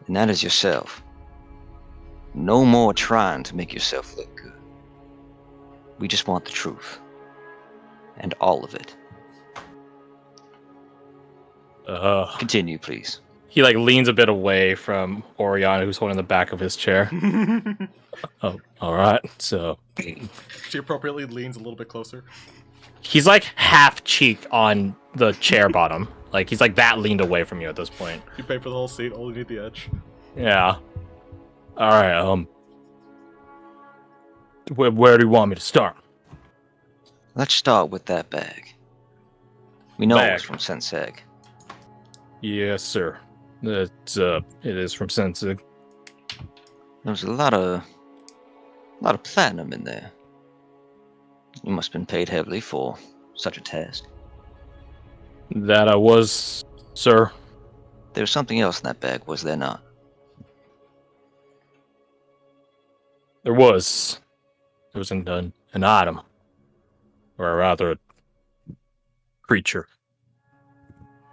And that is yourself. No more trying to make yourself look good. We just want the truth. And all of it. Continue, please. He leans a bit away from Oriana, who's holding the back of his chair. Oh, all right. So She appropriately leans a little bit closer. he's half cheek on the chair bottom. He's that leaned away from you at this point. You pay for the whole seat, only need the edge. Yeah. All right. Where do you want me to start? Let's start with that bag. We know it was from Senseg. Yes, sir. It is from Sensei. There was a lot of platinum in there. You must have been paid heavily for such a task. That I was, sir. There was something else in that bag, was there not? There was. There was an item, or rather, a creature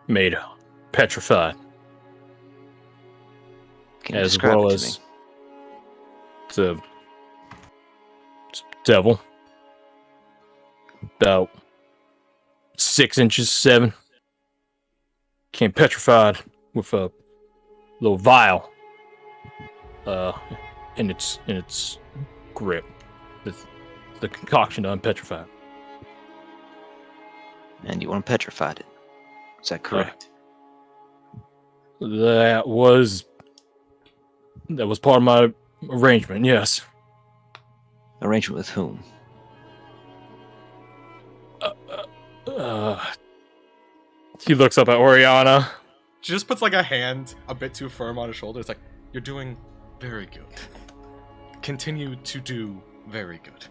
made petrified. Can you as describe well it as to me? it's a devil, about 6 inches, 7. Came petrified with a little vial in its grip, with the concoction to unpetrify. And you unpetrified it. Is that correct? That was part of my arrangement, yes. Arrangement with whom? He looks up at Oriana. She just puts a hand a bit too firm on his shoulder. It's you're doing very good. Continue to do very good.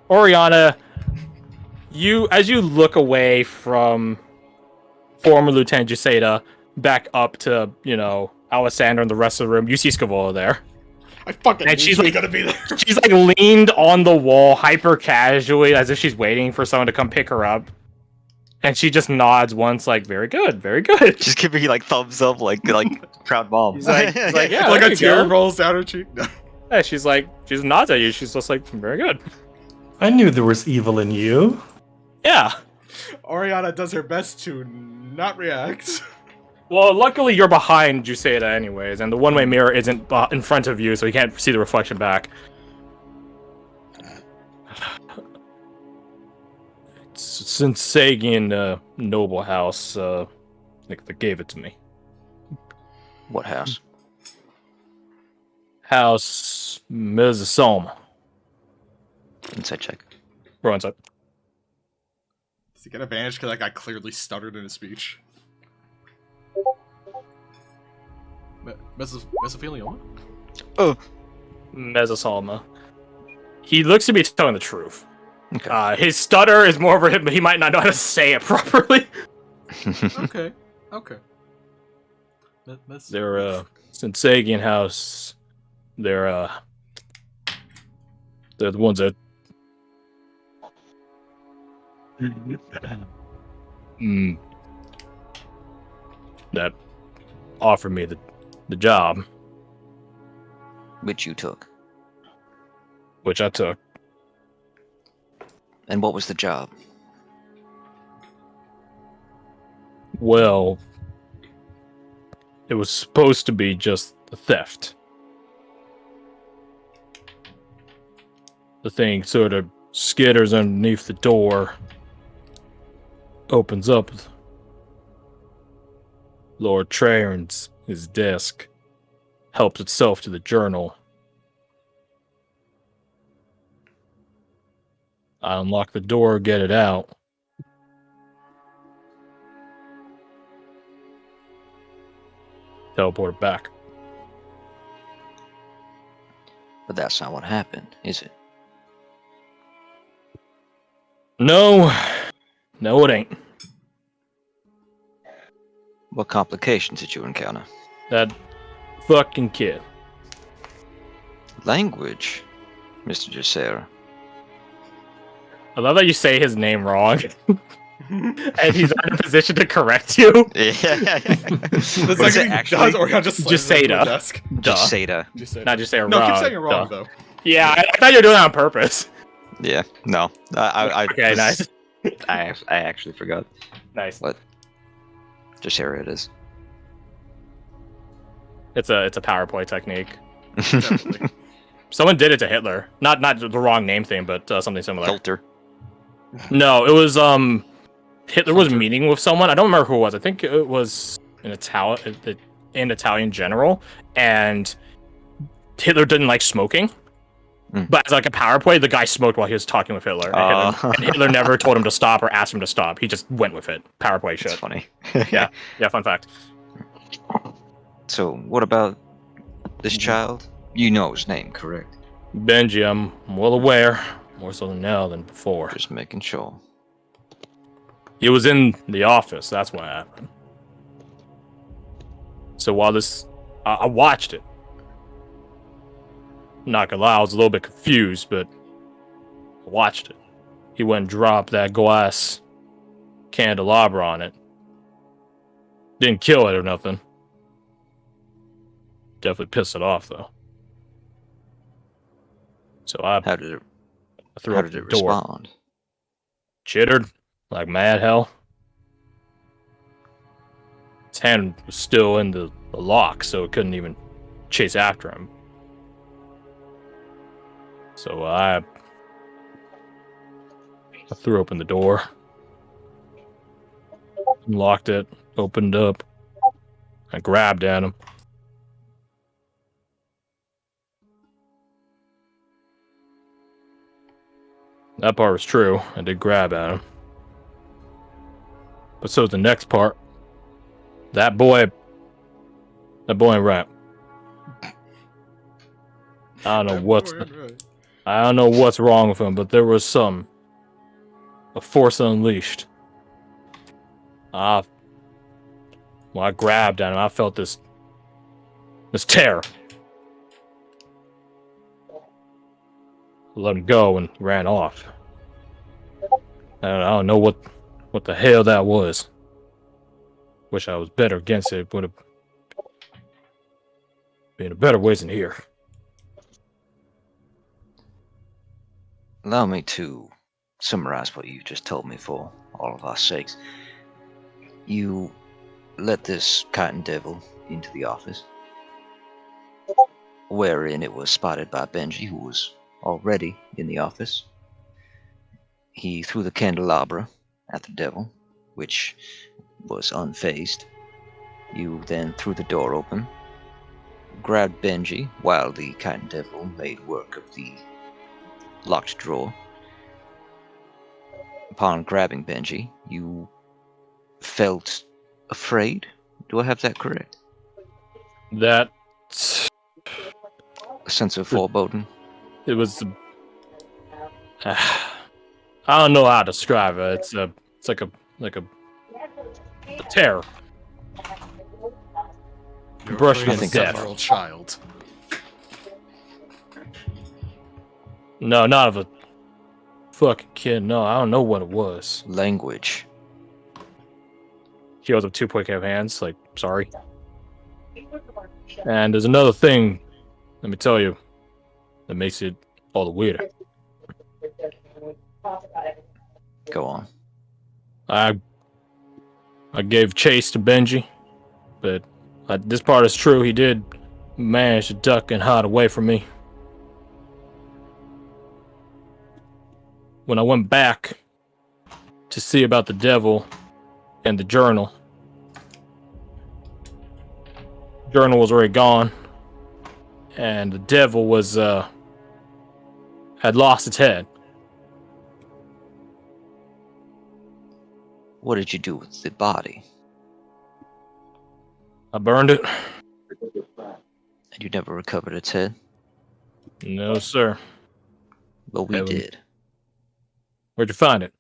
Oriana, as you look away from former Lieutenant Juseda back up to, Alessandra and the rest of the room, you see Scavola there. I fucking and she's gonna be there. She's leaned on the wall hyper casually as if she's waiting for someone to come pick her up. And she just nods once, very good, very good. Just giving you thumbs up, proud mom. He's yeah, a tear rolls down her cheek. No. Yeah, she just nods at you. She's just very good. I knew there was evil in you. Yeah. Oriana does her best to not react. Well, luckily you're behind Juseda anyways, and the one-way mirror isn't in front of you, so you can't see the reflection back. Since Sagian noble house, they gave it to me. What house? House Mezasoma. Inside check. Roll inside. Does he get advantage because that guy clearly stuttered in his speech? Mesothelioma? Oh. Mezasoma. He looks to be telling the truth. Okay. His stutter is more of a he might not know how to say it properly. Okay. They're Sensagian house. They're the ones that that offered me the job, Which you took. which I took. And what was the job? Well, it was supposed to be just a theft. The thing sort of skitters underneath the door, opens up. Lord Trahern's his desk helps itself to the journal. I unlock the door, get it out. Teleport it back. But that's not what happened, is it? No, it ain't. What complications did you encounter? That fucking kid. Language, Mr. Jusera. I love that you say his name wrong. and he's not in a position to correct you. Yeah. The What is second it thing he actually? does, Orion just slams Just into say the da. desk. Just Duh. Seda. Just say Not just say it no, wrong. keep saying it wrong, Duh. though. Yeah, I thought you were doing it on purpose. Yeah. No. I Okay, nice. I actually forgot. Nice. What? Just here it is. It's a power play technique. Definitely. Someone did it to Hitler. Not the wrong name thing, but something similar. Filter. No, it was Hitler was Hunter. meeting with someone. I don't remember who it was. I think it was an Italian general, and Hitler didn't like smoking. Mm. But as like a power play, the guy smoked while he was talking with Hitler. And Hitler never told him to stop or asked him to stop. He just went with it. Power play shit. That's funny. Yeah. Yeah, fun fact. So, what about this child? You know his name, correct? Benji, I'm well aware, more so now than before. Just making sure. He was in the office, that's what happened. So while I watched it. Not gonna lie, I was a little bit confused, but I watched it. He went and dropped that glass candelabra on it. Didn't kill it or nothing. Definitely pissed it off, though. So I How did it? threw How up did the it door. respond? Chittered like mad hell. His hand was still in the lock, so it couldn't even chase after him. So I threw open the door, unlocked it, opened up, I grabbed at him. That part was true. I did grab at him. But so is the next part. That boy ain't right. I don't know what's wrong with him, but there was a force unleashed. When I grabbed at him, I felt this terror. Let him go and ran off. And I don't know what the hell that was. Wish I was better against it. Would have been a better ways than here. Allow me to summarize what you just told me for all of our sakes. You let this cotton devil into the office, wherein it was spotted by Benji, who was already in the office. He threw the candelabra at the devil, which was unfazed. You then threw the door open, grabbed Benji while the cotton devil made work of the locked drawer. Upon grabbing Benji, you felt afraid. Do I have that correct? That A sense of foreboding? it was. I don't know how to describe it. It's like a terror. You're Brushing afraid of his a death. 7-year-old child. No, not of a fucking kid. No, I don't know what it was. Language. He holds up 2 quick hands, like, sorry. And there's another thing, let me tell you, that makes it all the weirder. Go on. I gave chase to Benji, but this part is true. He did manage to duck and hide away from me. When I went back to see about the devil and the journal was already gone, and the devil was had lost its head. What did you do with the body? I burned it. And you never recovered its head? No, sir. Well, we Heaven. did. Where'd you find it?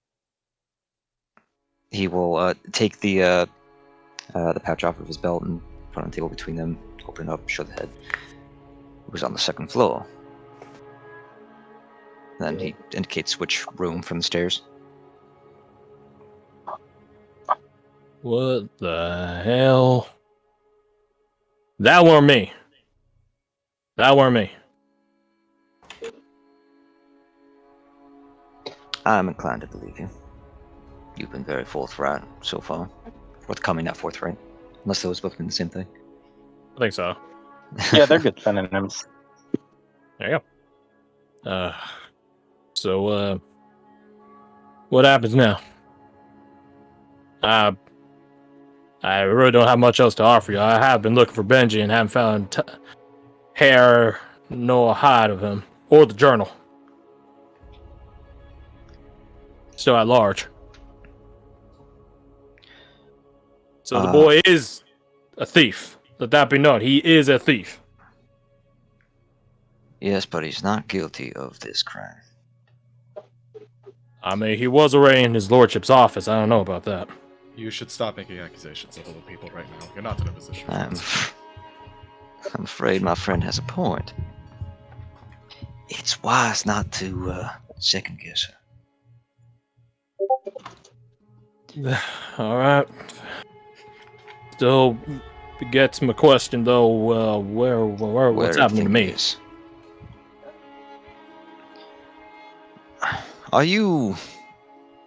He will take the pouch off of his belt and put it on the table between them, open it up, show the head. It was on the 2nd floor. Then he indicates which room from the stairs. What the hell? That weren't me. That weren't me. I'm inclined to believe you. You've been very forthright so far. Forthcoming, not forthright. Unless those both mean the same thing. I think so. Yeah, they're good synonyms. There you go. So, what happens now? I really don't have much else to offer you. I have been looking for Benji and haven't found hair nor hide of him, or the journal. Still at large. So the boy is a thief. Let that be known. He is a thief. Yes, but he's not guilty of this crime. I mean, he was already in his lordship's office. I don't know about that. You should stop making accusations of other people right now. You're not in a position. I'm afraid my friend has a point. It's wise not to second guess her. All right. Still gets my question though. What's happening to me? Is. Are you?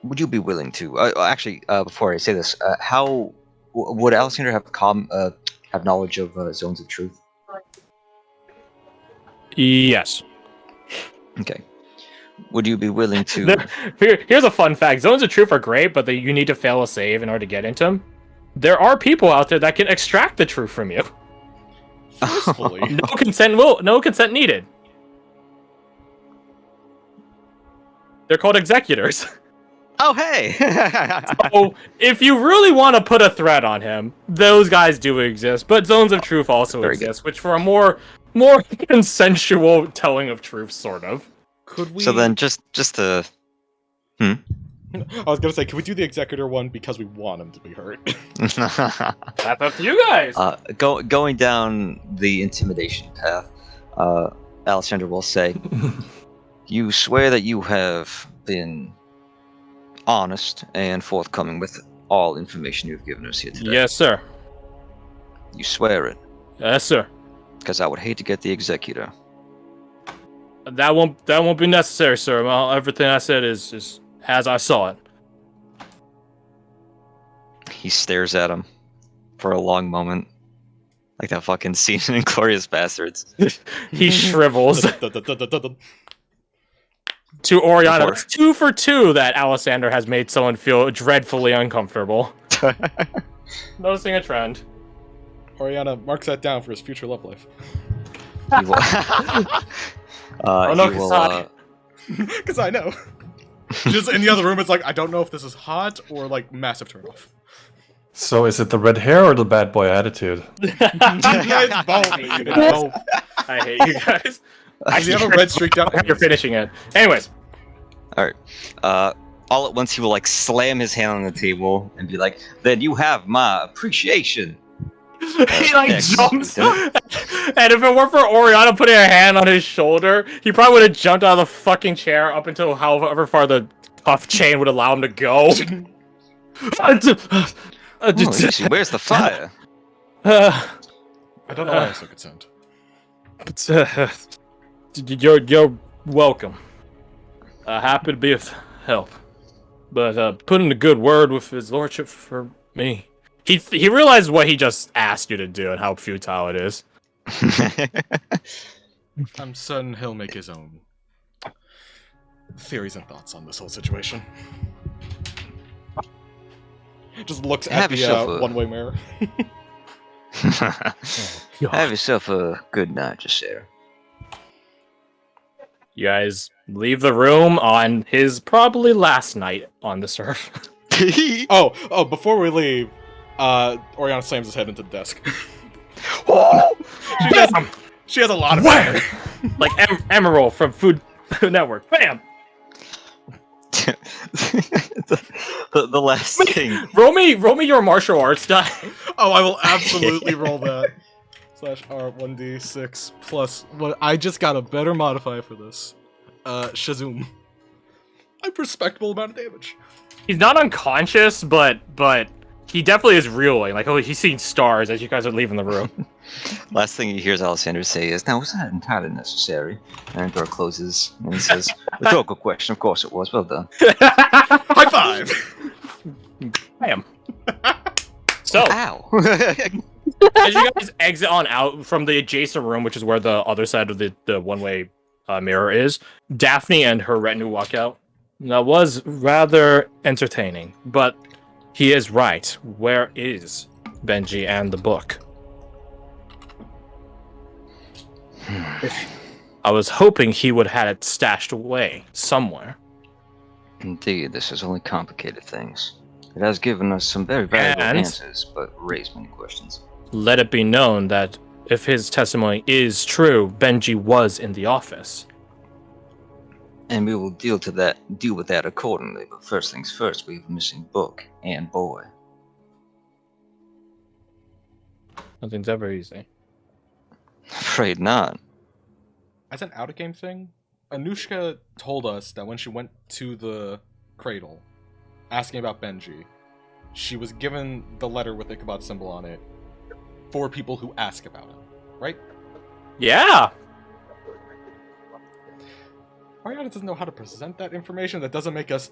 Would you be willing to? Actually, before I say this, how would Alexander have knowledge of zones of truth? Yes. Okay. Would you be willing to? Here's a fun fact: zones of truth are great, but you need to fail a save in order to get into them. There are people out there that can extract the truth from you. Forcefully. No consent needed. They're called executors. Oh, hey! So, if you really want to put a threat on him, those guys do exist. But zones of truth also Very exist, which for a more consensual telling of truth, sort of. Could we? So then, just to. I was gonna say, can we do the executor one because we want him to be hurt? That's up to you guys. Going down the intimidation path, Alexander will say, "You swear that you have been honest and forthcoming with all information you've given us here today." Yes, sir. You swear it, Yes, sir. because I would hate to get the executor. That won't be necessary, sir. Well, everything I said is as I saw it. He stares at him for a long moment, like that fucking scene in *Inglourious Bastards*. He shrivels. To Oriana, Before. it's 2 for 2 that Alessander has made someone feel dreadfully uncomfortable. Noticing a trend. Oriana marks that down for his future love life. He will, Oh no, he will, Kasai. Because I know. Just in the other room, it's like, I don't know if this is hot or like massive turnoff. So is it the red hair or the bad boy attitude? It's both. It's both. I hate you guys. Does he have a red streak down? You're finishing it. Anyways. All right. All at once, he will like slam his hand on the table and be like, "Then you have my appreciation." He like Next. jumps, and if it weren't for Oriana putting her hand on his shoulder, he probably would have jumped out of the fucking chair up until however far the cuff chain would allow him to go. Oh, easy. Where's the fire? I don't know why I so concerned. You're welcome. Happy to be of help, but put in a good word with his lordship for me. He realized what he just asked you to do and how futile it is. I'm certain he'll make his own theories and thoughts on this whole situation. Just looks at Have the yourself a- one-way mirror. Have yourself a good night, Jacera. You guys leave the room on his probably last night on the surf. Oh, before we leave, Oriana slams his head into the desk. She has a lot of fire. Like Emerald from Food Network. Bam! the last thing. Roll me your martial arts die. Oh, I will absolutely roll that. /R1d6 plus what I just got a better modifier for this. Shazoom. A respectable amount of damage. He's not unconscious, but he definitely is reeling. Like, oh, he's seeing stars as you guys are leaving the room. Last thing he hears Alexander say is, "Now, was that entirely necessary?" And the door closes, and he says, "Rhetorical question. Of course it was. Well done." High five! Bam. So, Ow! as you guys exit on out from the adjacent room, which is where the other side of the one-way mirror is, Daphne and her retinue walk out. That was rather entertaining, but he is right. Where is Benji and the book? I was hoping he would have it stashed away somewhere. Indeed, this has only complicated things. It has given us some very valuable And- answers, but raised many questions. Let it be known that if his testimony is true, Benji was in the office. And we will deal with that accordingly. But first things first, we have a missing book and boy. Nothing's ever easy. Afraid not. As an out-of-game thing, Anushka told us that when she went to the cradle, asking about Benji, she was given the letter with the Ichabod symbol on it for people who ask about him, right? Yeah. Ariana doesn't know how to present that information. That doesn't make us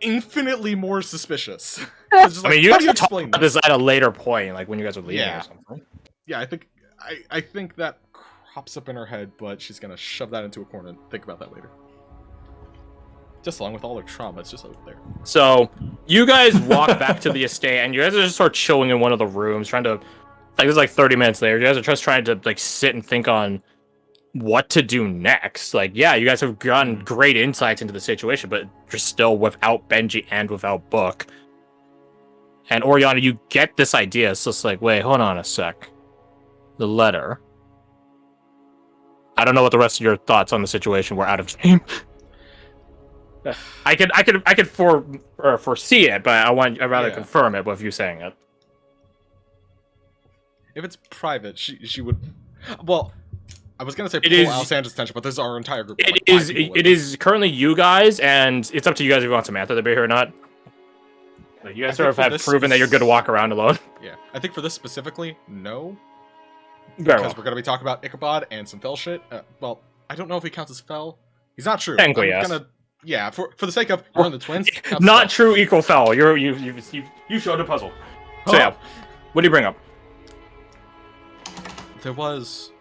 infinitely more suspicious. It's just I like, mean, you how guys do you can talk explain about this? this at a later point, like when you guys are leaving Yeah. or something. Yeah, I think that crops up in her head, but she's gonna shove that into a corner and think about that later. Just along with all her trauma, it's just out there. So you guys walk back to the estate, and you guys are just sort of chilling in one of the rooms, trying to this is like 30 minutes later. You guys are just trying to like sit and think on what to do next. Like, yeah, you guys have gotten great insights into the situation, but you're still without Benji and without Book. And Oriana, you get this idea. It's just like, wait, hold on a sec. The letter. I don't know what the rest of your thoughts on the situation were out of game. I could foresee it, but I'd rather Yeah. confirm it with you saying it. If it's private, she would. Well, I was gonna say pull is- Alexander's attention, but this is our entire group. of, It like, 5 is people with it us. is currently you guys, and it's up to you guys if you want Samantha to be here or not. Like, you I guys sort think of for have this proven that you're good to walk around alone. Yeah, I think for this specifically, no, Very because well. we're gonna be talking about Ichabod and some fell shit. Well, I don't know if he counts as fell. He's not true. Technically, I'm yes. gonna, yeah, for the sake of we're in the twins. counts as Not fell. true equal foul. You showed a puzzle. So yeah, what do you bring up? There was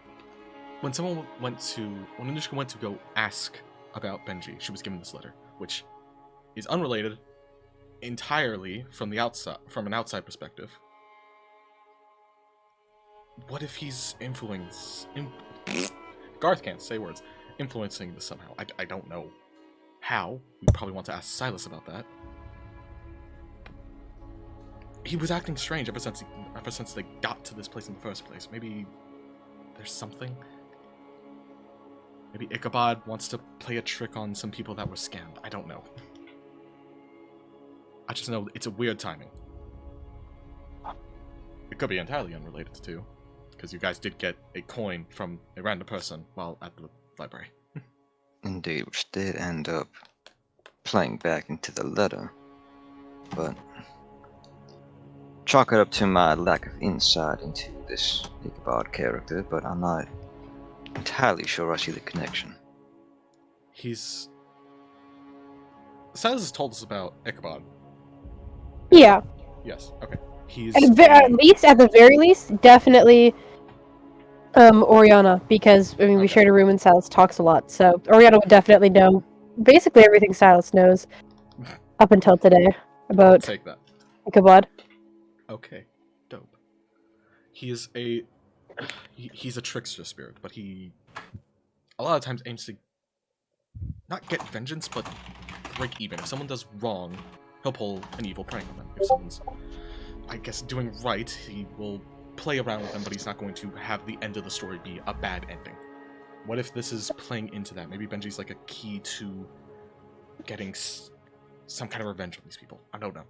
when Anushka went to go ask about Benji, she was given this letter, which is unrelated entirely from an outside perspective. What if he's Garth can't say words. Influencing this somehow. I don't know how. We probably want to ask Silas about that. He was acting strange ever since they got to this place in the first place. Maybe there's something. Maybe Ichabod wants to play a trick on some people that were scammed. I don't know. I just know it's a weird timing. It could be entirely unrelated too, because you guys did get a coin from a random person while at the library. Indeed, which did end up playing back into the letter. But chalk it up to my lack of insight into this Ichabod character, but I'm not entirely sure I see the connection. Silas has told us about Ichabod. Yeah. Yes. Okay. He's At the very least, definitely Oriana, because I mean we Okay. shared a room and Silas talks a lot, so Oriana would definitely know basically everything Silas knows up until today about take that. Ichabod. Okay. Dope. He's a trickster spirit, but he a lot of times aims to not get vengeance, but break even. If someone does wrong, he'll pull an evil prank on them. If someone's, I guess, doing right, he will play around with them, but he's not going to have the end of the story be a bad ending. What if this is playing into that? Maybe Benji's like a key to getting some kind of revenge on these people. I don't know.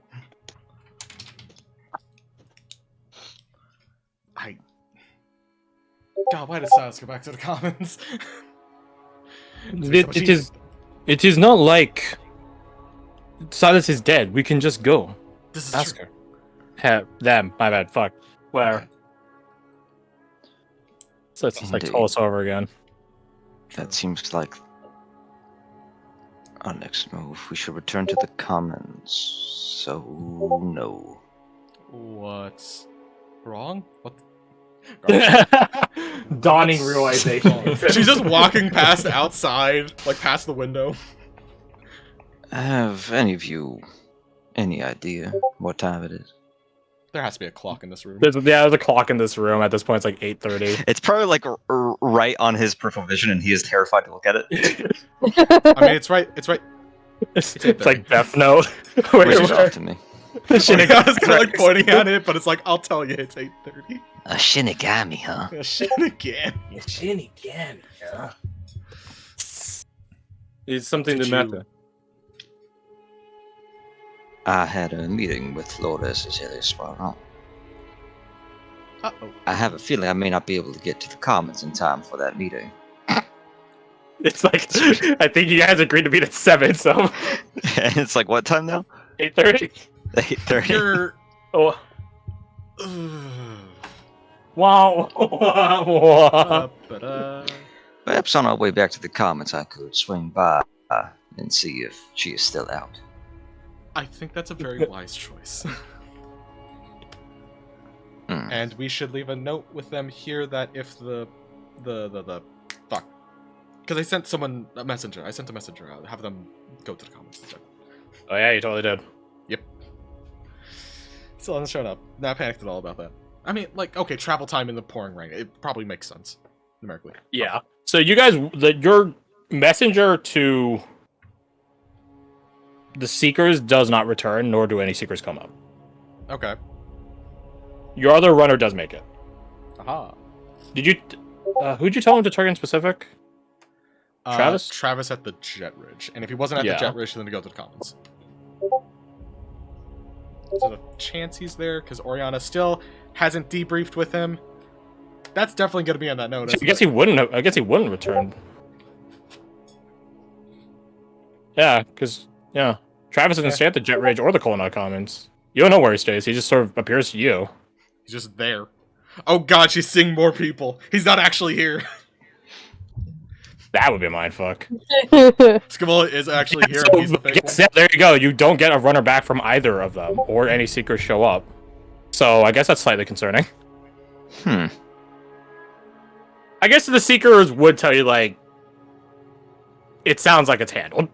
God, why did Silas go back to the comments? It is not like Silas is dead. We can just go. This is Ask true. her. them. My bad. Fuck. Where? So it's like Indeed. toll us over again. That seems like our next move. We should return to the commons. So, no. What's wrong? What? Dawning realization. She's just walking past outside, like past the window. Have any of you any idea what time it is? There has to be a clock in this room. There's a clock in this room. At this point, it's like 8:30. It's probably like right on his peripheral vision, and he is terrified to look at it. I mean, it's right. It's right. It's like Death Note. Which is off to me. I was kind of like pointing at it, but it's like, I'll tell you, it's 8:30. A Shinigami, huh? Shit again. Yeah. It's something Did to you- matter. I had a meeting with Lord Cecilia on. Uh-oh. I have a feeling I may not be able to get to the commons in time for that meeting. It's like I think you guys agreed to meet at 7, so And it's like, what time now? 8:30. 8:30. You're... Oh, Ugh. wow. Ba-da. Perhaps on our way back to the commons I could swing by and see if she is still out. I think that's a very wise choice. Hmm. And we should leave a note with them here that if the fuck, because I sent someone a messenger. I sent a messenger out. Have them go to the comments instead. Oh yeah, you totally did. Still hasn't shown up. Not panicked at all about that. I mean, like, okay, travel time in the pouring rain. It probably makes sense numerically. Yeah. So you guys, your messenger to the Seekers does not return, nor do any Seekers come up. Okay. Your other runner does make it. Aha. Did you? Who'd you tell him to target in specific? Travis? Travis at the Jet Ridge. And if he wasn't at Yeah. the Jet Ridge, then to go to the Commons. There's a chance he's there, because Oriana still hasn't debriefed with him. That's definitely going to be on that note. I guess he wouldn't. I guess he wouldn't return. Yeah, because Travis doesn't stay at the Jet Ridge or the Colonel Commons. You don't know where he stays. He just sort of appears to you. He's just there. Oh god, she's seeing more people. He's not actually here. That would be a mindfuck. Skibble is actually here, So, and he's the fake yes, yeah, there you go. You don't get a runner back from either of them, or any Seekers show up. So I guess that's slightly concerning. Hmm. I guess the Seekers would tell you, like, it sounds like it's handled.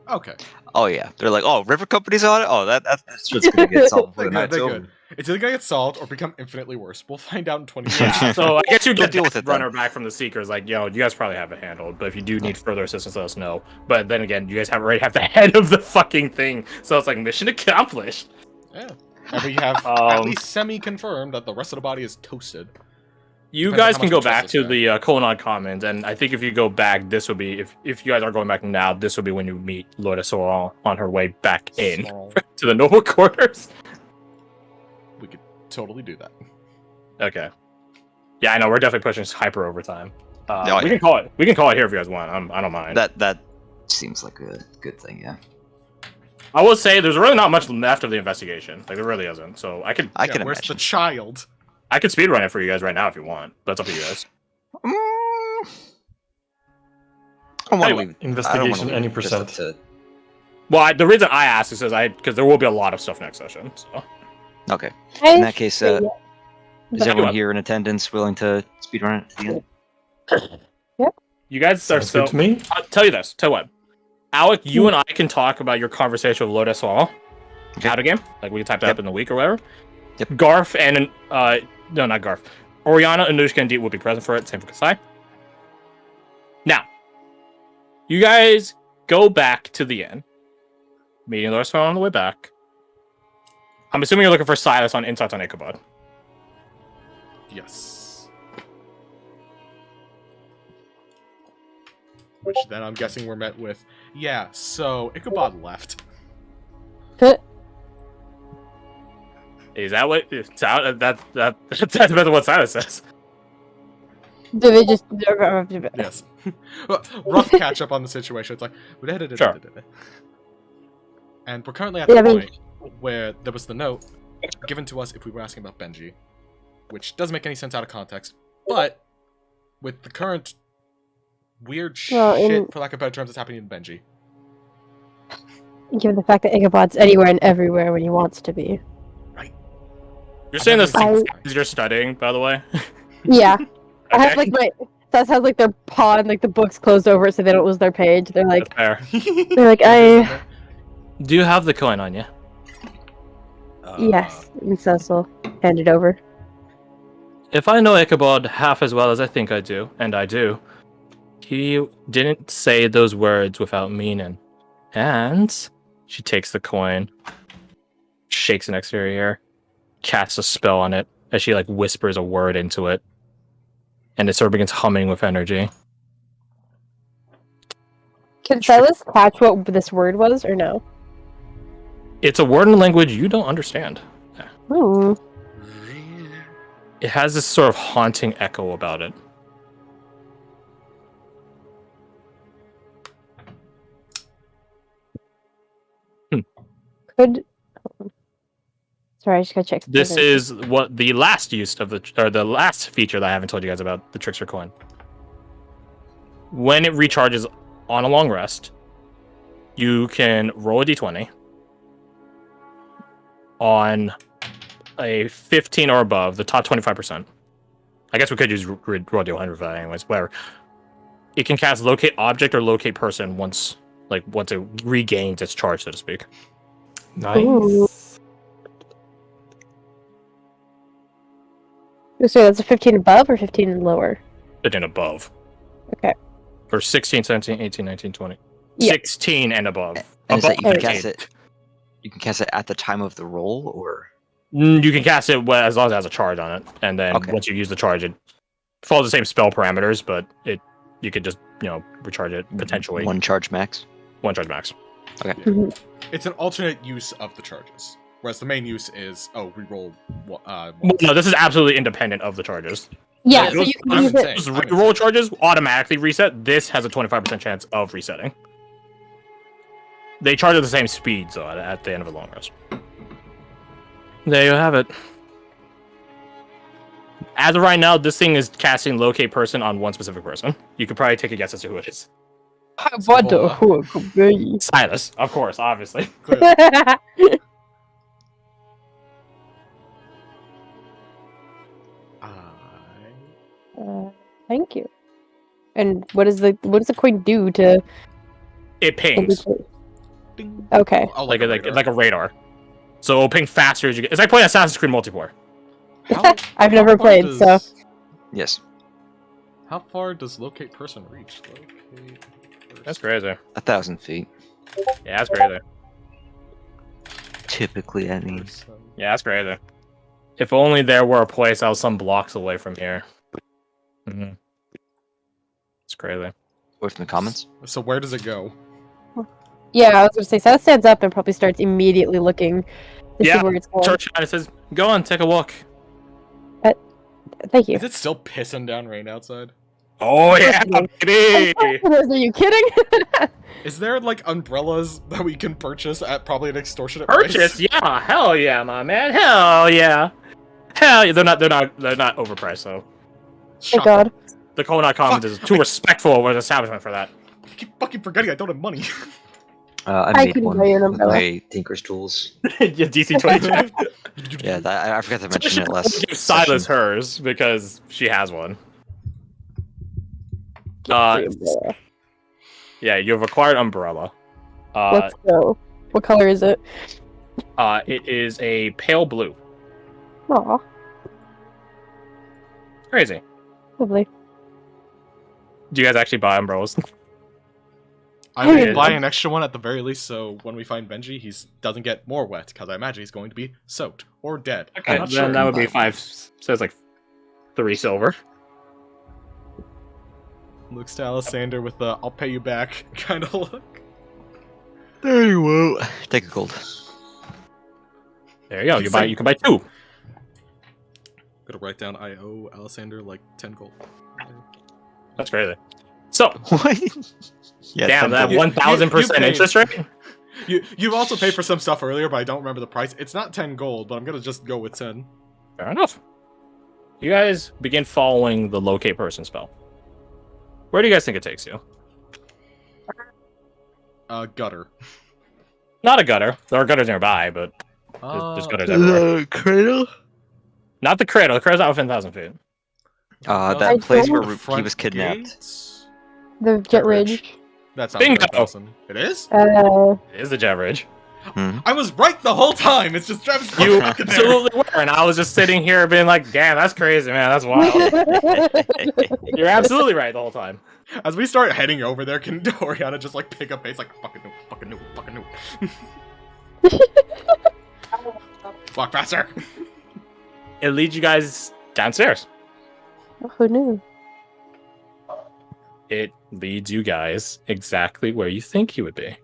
one. Okay. Oh yeah, they're like, oh, River Company's on it. Oh, that's just gonna get solved for They're the night. good, they're So good. It's either gonna get solved or become infinitely worse. We'll find out in 20 minutes. Yeah, so I guess you Don't get deal that with it, then. runner back from the Seekers. Like, you guys probably have it handled. But if you do need further assistance, let us know. But then again, you guys already have the head of the fucking thing, so it's like mission accomplished. Yeah. And we have at Um, least semi-confirmed that the rest of the body is toasted. You Depends on guys how can much go we trust back this to guy. the Colonel Commons, and I think if you go back, this would be if you guys are going back now, this will be when you meet Lord Soral on her way back in Small. to the noble quarters. We could totally do that. Okay. Yeah, I know we're definitely pushing hyper overtime. Oh, we yeah. can call it. We can call it here if you guys want. I don't mind. that Seems like a good thing, yeah. I will say there's really not much left of the investigation. Like there really isn't. So I can I can Where's imagine. the child? speedrun it for you guys right now if you want. That's up to you guys. I don't Tell want you to leave. Investigation, any Just up percent. to- Well, the reason I asked is because there will be a lot of stuff next session. So Okay. In that case, is Tell you everyone what. here in attendance willing to speedrun it to the end? you guys are Sounds so. good to me. I'll tell you this. Tell you what, Alec, you and I can talk about your conversation with Lotus Hall. Okay. Out again. Like we can type that Yep. up in the week or whatever. Yep. Garth and no, not Garth. Oriana, Anushka, and Deet will be present for it. Same for Kasai. Now, you guys go back to the inn. Meeting Lotus Hall on the way back. I'm assuming you're looking for Silas on insights on Ichabod. Yes. Which then I'm guessing we're met with, yeah, so Ichabod left. Is that what? That's about what Silas says. Do they just? Yes. Rough catch up on the situation. It's like, Sure. and we're currently at the Yeah, I mean- point where there was the note, given to us if we were asking about Benji, which doesn't make any sense out of context. But with the current weird Well, shit, for lack of better terms, that's happening to Benji. Given the fact that Ichabod's anywhere and everywhere when he wants to be. You're saying this never seen as you're studying, by the way. Yeah. I have Okay. like that has like their paw and like the book's closed over so they don't lose their page. They're like That's fair. they're like I Do you have the coin on you? yes, and Cecil hand it over. If I know Ichabod half as well as I think I do, and I do, he didn't say those words without meaning. And she takes the coin, shakes it next to her ear, casts a spell on it as she like whispers a word into it, and it sort of begins humming with energy. Can Silas catch what this word was or no? It's a word in a language you don't understand. Hmm. It has this sort of haunting echo about it. Could sorry, I just gotta check something. This is what the last use of the last feature that I haven't told you guys about the Trickster coin. When it recharges on a long rest, you can roll a d20 on a 15 or above, the top 25%. I guess we could use roll d100 for that anyways, whatever. It can cast locate object or locate person once it regains its charge, so to speak. Nice. Ooh. So that's a 15 above or 15 and lower? 15 above. Okay. Or 16, 17, 18, 19, 20. Yeah. 16 and above. And is that you can Okay. cast it? You can cast it at the time of the roll, or You can cast it as long as it has a charge on it, and then Okay. once you use the charge, it follows the same spell parameters, but you could just recharge it potentially one charge max? one charge max. It's an alternate use of the charges, whereas the main use is reroll. No, this is absolutely independent of the charges. Yeah, Yeah, so you I'm can use it. insane. Those I'm reroll insane. charges automatically reset. This has a 25% chance of resetting. They charge at the same speed, though, at the end of a long rest. There you have it. As of right now, this thing is casting locate person on one specific person. You could probably take a guess as to who it is. I wonder who it could be. Silas, of course, obviously. Clearly. Thank you. And what does the coin do to It pings Ding. Okay. Oh, like radar. a radar. So it'll ping faster as you get. It's like playing Assassin's Creed multiplayer. I've never How far played, so Yes. How far does locate person reach? Locate person. That's crazy. 1,000 feet. Yeah, that's crazy. Typically, I mean. Yeah, that's crazy. If only there were a place that was some blocks away from here. It's crazy. Or from the comments? So where does it go? yeah, I was gonna say Seth stands up and probably starts immediately looking to Yeah, see where it's going. Church kind of says, "Go on, take a walk." Thank you. Is it still pissing down rain outside? Oh yeah, baby! Are you kidding? Is there like umbrellas that we can purchase at probably an extortionate price? Purchase? Yeah, hell yeah, my man, hell yeah, hell yeah. They're not overpriced though. Thank God. The Konai Commons is too respectful of an establishment for that. I keep fucking forgetting I don't have money. I I made couldn't one buy you an with umbrella. my Tinker's tools. Yeah, DC 22. Yeah, I forgot to mention it last Give Silas session. hers because she has one. Yeah, you've acquired umbrella. Let's go. What color is it? It is a pale blue. Aw, Crazy. lovely. Do you guys actually buy umbrellas? I will Hey. buy an extra one at the very least, so when we find Benji, he doesn't get more wet, because I imagine he's going to be soaked or dead. I'm Okay, not then sure. that would be Buy 5. So it's like 3 silver. Looks to Alessander with the "I'll pay you back" kind of look. There you go. Take a gold. There you go. You can buy 2. Gotta write down I owe Alessander like 10 gold. That's crazy. So, What? Yeah, damn, 10 that gold. 1,000% paid. interest rate. You also paid for some stuff earlier, but I don't remember the price. It's not 10 gold, but I'm gonna just go with 10. Fair enough. You guys begin following the locate person spell. Where do you guys think it takes you? Gutter. Not a gutter. There are gutters nearby, but there's gutters everywhere. The cradle? Not the cradle. The cradle's out within 1,000 feet. That place where he Front was kidnapped. gates? The Jet Ridge. That sounds Bingo. like 1,000. It is? It is the Jet Ridge. I was right the whole time. It's just Travis. You fucking there. absolutely were, and I was just sitting here being like, damn, that's crazy, man. That's wild. You're absolutely right the whole time. As we start heading over there, can Oriana just like pick up pace like fucking no, fucking no, fucking no. Walk faster. It leads you guys downstairs. Who knew? It leads you guys exactly where you think you would be.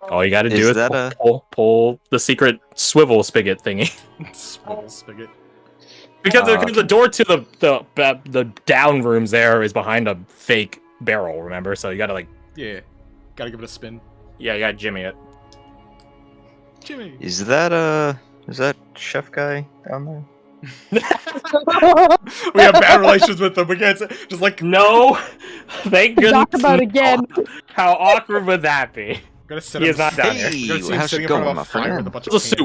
All you got to do Is is that pull the secret swivel spigot thingy. Swivel spigot. Because the door to the down rooms there is behind a fake barrel, remember? So you gotta like... Yeah. Gotta give it a spin. Yeah, you gotta jimmy it. Jimmy. Is that chef guy down there? We have bad relations with them. We can't say, just like No! Thank goodness. Talk about again. How awkward would that be? gonna sit He him. is not down here. Hey, We're gonna see him how's sitting it in front going, of a my fire with friend? a bunch It's a of soup.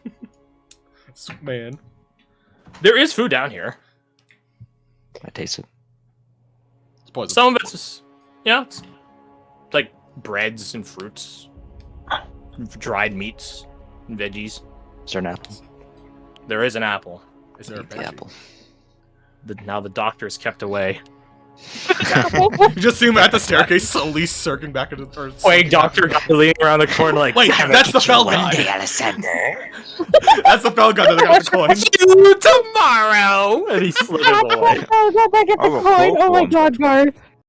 candy. Soup man. There is food down here. I taste it. It's poison. Some of it's, it's like breads and fruits, dried meats, and veggies. Is there an apple? There is an apple. Is there a Eat the veggie? apple. Now the doctor is kept away. You just see him at the staircase, slowly circling back into the earth. Wait, doctor guy leaning around the corner like, Wait, "Damn it, that's the fell One guy. day, Alessander. That's the fell guy that got the coin. you tomorrow!" And he slithers away. Oh, go back at the Oh, coin. Oh my both god, Garth.